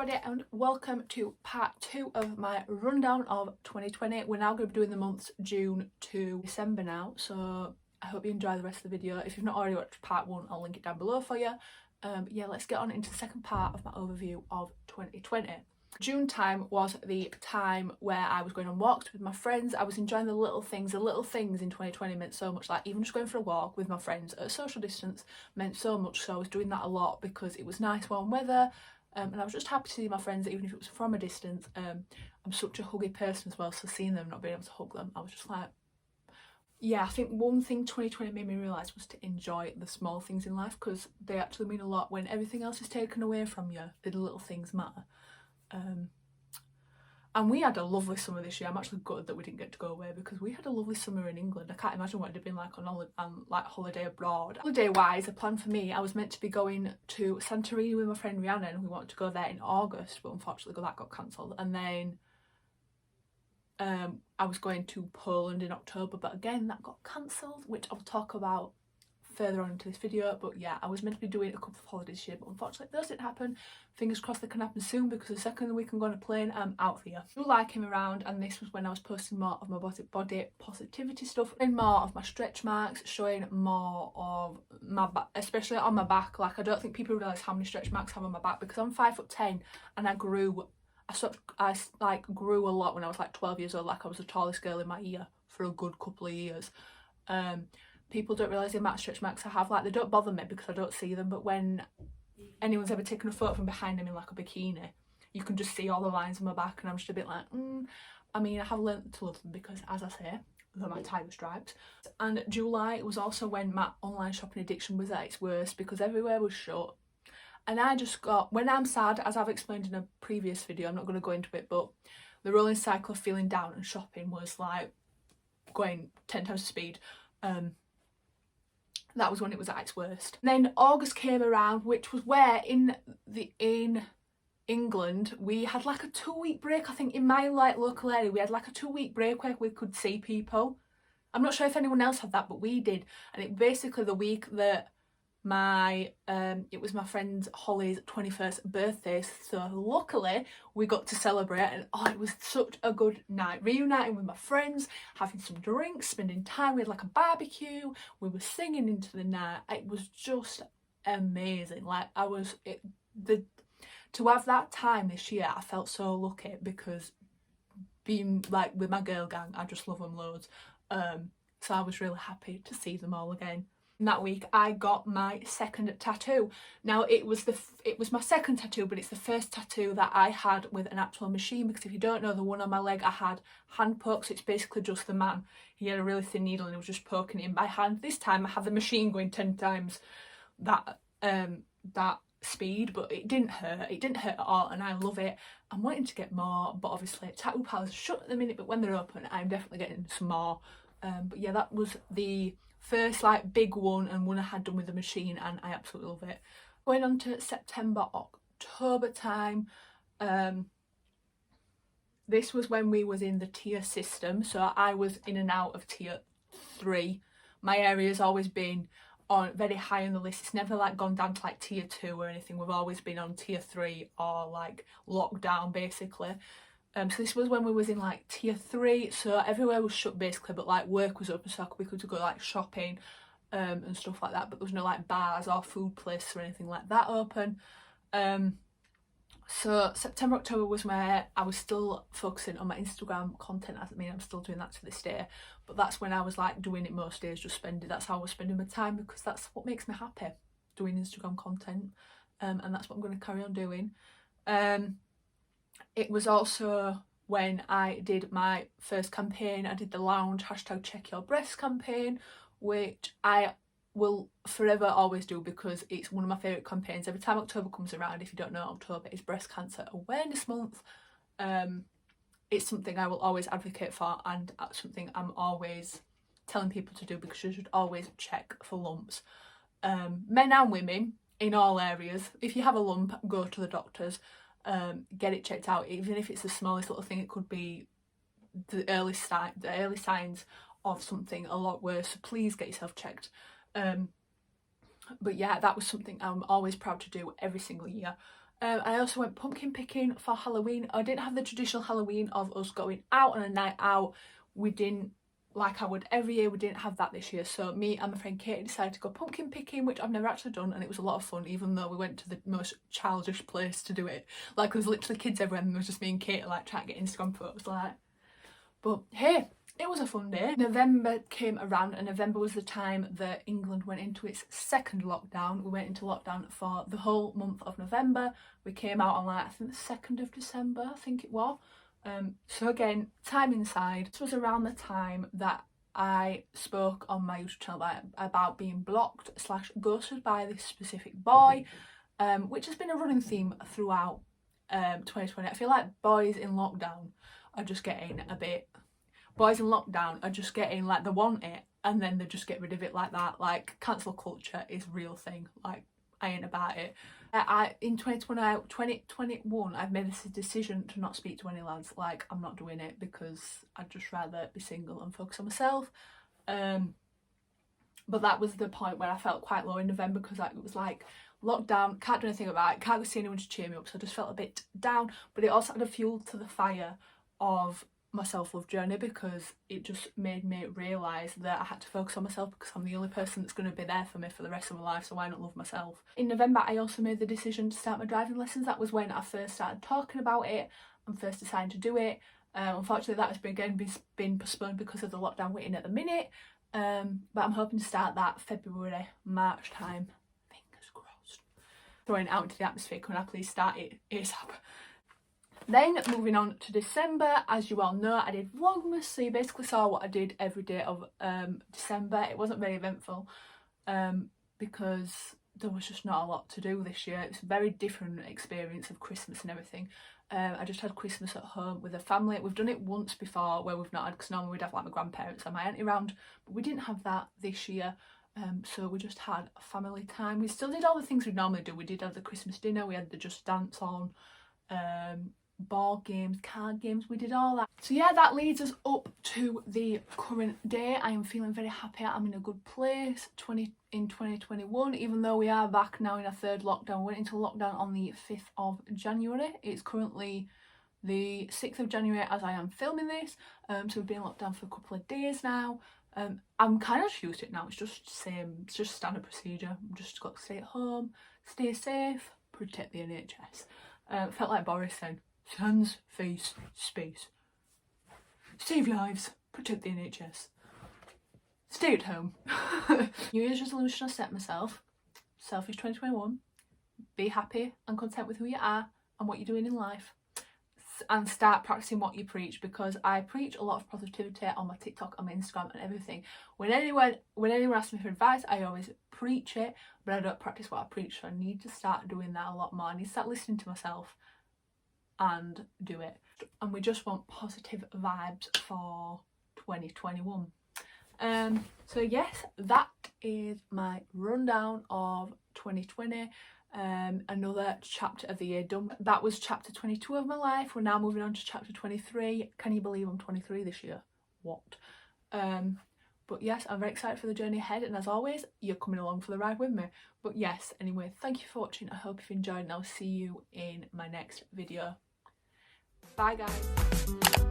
everybody and welcome to part 2 of my rundown of 2020. We're now going to be doing the months June to December now, so I hope you enjoy the rest of the video. If you've not already watched part 1, I'll link it down below for you. Yeah, let's get on into the second part of my overview of 2020. June time was the time where I was going on walks with my friends. I was enjoying the little things. The little things in 2020 meant so much, like even just going for a walk with my friends at a social distance meant so much, so I was doing that a lot because it was nice warm weather. And I was just happy to see my friends, even if it was from a distance. I'm such a huggy person as well, so seeing them, not being able to hug them, I was just like, yeah, I think one thing 2020 made me realise was to enjoy the small things in life, because they actually mean a lot when everything else is taken away from you. The little things matter. And we had a lovely summer this year. I'm actually gutted that we didn't get to go away, because we had a lovely summer in England. I can't imagine what it'd have been like on holiday abroad. Holiday wise, a plan for me, I was meant to be going to Santorini with my friend Rihanna, and we wanted to go there in August, but unfortunately that got cancelled. And then I was going to Poland in October, but again that got cancelled, which I'll talk about further on into this video. But yeah, I was meant to be doing a couple of holidays this year, but unfortunately those didn't happen. Fingers crossed they can happen soon, because the second we can go on a plane, I'm out here. July came around, and this was when I was posting more of my body positivity stuff, and more of my stretch marks, showing more of my back, especially on my back. Like, I don't think people realise how many stretch marks I have on my back, because I'm 5'10" and I grew a lot when I was like 12 years old. Like, I was the tallest girl in my year for a good couple of years. People don't realise the amount of stretch marks I have. Like, they don't bother me because I don't see them, but when anyone's ever taken a photo from behind them in like a bikini, you can just see all the lines on my back, and I'm just a bit like, I mean, I have learnt to love them because, as I say, they're my tiger stripes. And July was also when my online shopping addiction was at its worst, because everywhere was shut. And I just got, when I'm sad, as I've explained in a previous video, I'm not going to go into it, but the rolling cycle of feeling down and shopping was like going 10 times the speed. That was when it was at its worst. Then August came around, which was where in England we had like a 2-week break. I think in my like local area we had like a 2-week break where we could see people. I'm not sure if anyone else had that, but we did. And it basically the week that it was my friend Holly's 21st birthday, so luckily we got to celebrate, and oh, it was such a good night, reuniting with my friends, having some drinks, spending time. We had like a barbecue, we were singing into the night. It was just amazing. Like, to have that time this year, I felt so lucky, because being like with my girl gang, I just love them loads. So I was really happy to see them all again. That week I got my second tattoo. Now it was my second tattoo, but it's the first tattoo that I had with an actual machine, because if you don't know, the one on my leg I had hand pokes. So it's basically just the man. He had a really thin needle and he was just poking it in by hand. This time I had the machine going 10 times that speed, but it didn't hurt. It didn't hurt at all, and I love it. I'm wanting to get more, but obviously tattoo parlours are shut at the minute, but when they're open I'm definitely getting some more. But yeah, that was the first like big one, and one I had done with the machine, and I absolutely love it. Going on to September, October time, this was when we was in the tier system, so I was in and out of tier 3. My area's always been on very high on the list. It's never like gone down to like tier 2 or anything. We've always been on tier 3 or like lockdown basically. So this was when we was in like tier 3, so everywhere was shut basically, but like work was open, so we could go like shopping and stuff like that, but there was no like bars or food places or anything like that open. So September, October was where I was still focusing on my Instagram content. I mean, I'm still doing that to this day, but that's when I was like doing it most days, just spending, that's how I was spending my time, because that's what makes me happy, doing Instagram content, and that's what I'm going to carry on doing. It was also when I did my first campaign. I did the lounge #CheckYourBreasts campaign, which I will forever always do, because it's one of my favourite campaigns. Every time October comes around, if you don't know, October is Breast Cancer Awareness Month. It's something I will always advocate for, and something I'm always telling people to do, because you should always check for lumps. Men and women in all areas. If you have a lump, go to the doctors. Get it checked out, even if it's the smallest little thing. It could be the early signs of something a lot worse, so please get yourself checked. But yeah, that was something I'm always proud to do every single year. I also went pumpkin picking for Halloween. I didn't have the traditional Halloween of us going out on a night out. We didn't, like I would every year, we didn't have that this year. So me and my friend Katie decided to go pumpkin picking, which I've never actually done, and it was a lot of fun, even though we went to the most childish place to do it. Like, there was literally kids everywhere, and there was just me and Katie like trying to get Instagram photos, like. But hey, it was a fun day. November came around, and November was the time that England went into its second lockdown. We went into lockdown for the whole month of November. We came out on like, I think the 2nd of December, I think it was. So again, time inside. This was around the time that I spoke on my YouTube channel about being blocked / ghosted by this specific boy, which has been a running theme throughout 2020. I feel like boys in lockdown are just getting a bit... Boys in lockdown are just getting, like, they want it and then they just get rid of it like that. Like, cancel culture is a real thing. Like, I ain't about it. In 2021, I've made this decision to not speak to any lads. Like, I'm not doing it because I'd just rather be single and focus on myself. But that was the point where I felt quite low in November, because it was like lockdown, can't do anything about it, can't go see anyone to cheer me up, so I just felt a bit down. But it also had a fuel to the fire of my self-love journey, because it just made me realise that I had to focus on myself, because I'm the only person that's going to be there for me for the rest of my life, so why not love myself? In November, I also made the decision to start my driving lessons. That was when I first started talking about it and first decided to do it. Unfortunately, that has been postponed because of the lockdown we're in at the minute, but I'm hoping to start that February, March time. Fingers crossed. Throwing it out into the atmosphere, can I please start it ASAP? Then moving on to December, as you all know, I did Vlogmas, so you basically saw what I did every day of December. It wasn't very eventful because there was just not a lot to do this year. It was a very different experience of Christmas and everything. I just had Christmas at home with a family. We've done it once before where we've not had, because normally we'd have like my grandparents and my auntie around, but we didn't have that this year. So we just had family time. We still did all the things we normally do. We did have the Christmas dinner, we had the Just Dance on, board games, card games, we did all that. So yeah, that leads us up to the current day. I am feeling very happy. I'm in a good place in 2021, even though we are back now in a third lockdown. We went into lockdown on the 5th of January. It's currently the 6th of January as I am filming this, so we've been locked down for a couple of days now. I'm kind of used to it now. It's just it's just standard procedure. I'm just got to stay at home, stay safe, protect the NHS. Felt like Boris then. Hands, face, space. Save lives, protect the NHS. Stay at home. New Year's resolution I set myself, selfish 2021, be happy and content with who you are and what you're doing in life, and start practicing what you preach, because I preach a lot of positivity on my TikTok, on my Instagram and everything. When anyone asks me for advice, I always preach it, but I don't practice what I preach, so I need to start doing that a lot more. I need to start listening to myself and do it. And we just want positive vibes for 2021. So yes, that is my rundown of 2020. Another chapter of the year done. That was chapter 22 of my life. We're now moving on to chapter 23. Can you believe I'm 23 this year? What? But yes, I'm very excited for the journey ahead, and as always, you're coming along for the ride with me. But yes, anyway, thank you for watching. I hope you've enjoyed, and I'll see you in my next video. Bye guys.